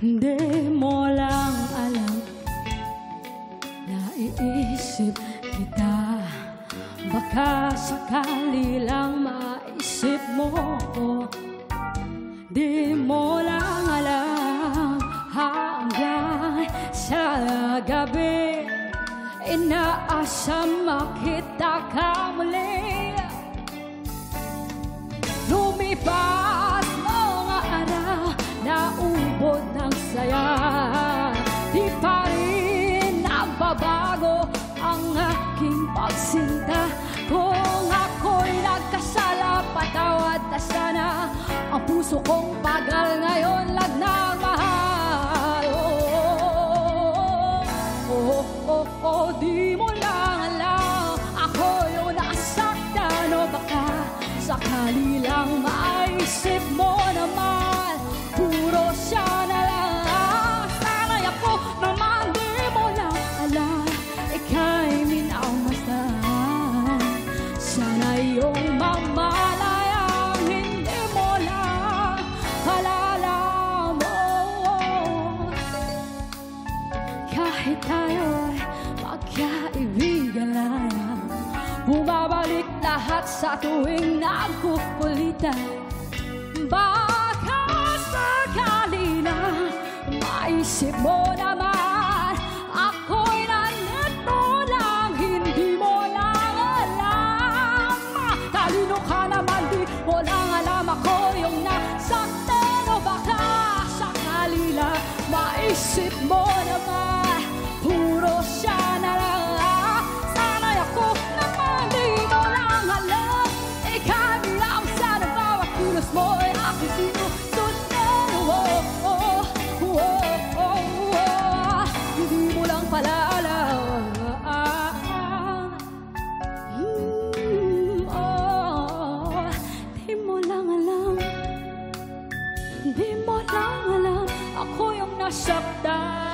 Di mo lang alam, naiisip kita. Baka sakali lang maisip mo ko. Di mo lang alam, hanggang sa gabi inaasam makita ka muli. Lumipas mga araw, naubod ng saya. Di pa rin nagbabago ang aking pagsinta. Kung ako'y nagkasala, patawad na sana. Ang puso kong pagal ngayon lag nagmahal. Di mo lang alam, ako yung nasaktan. O baka sakali lang maisip mo naman, puro siya na lang. Sana'y ako naman di mo lang alam, ika'y minamasan. Sana yung mamalayang hindi mo lang alam mo. Kahit tayo'y magkaibigan lang, bumabalik lahat sa tuwing nagkukulitan. Baka sakali na maisip mo naman, ako'y nandito lang, hindi mo lang alam. Talino ka naman, di mo lang alam, ako yung nasaktan. O baka sakali lang maisip mo naman, puro siya na lang. Sana'y ako naman di mo lang alam, ika'y bilang sa bawat kilos mo ay aking sinusundan. Hindi mo lang pala alam. Di mo lang alam, di mo lang alam, ako yung nasaktan.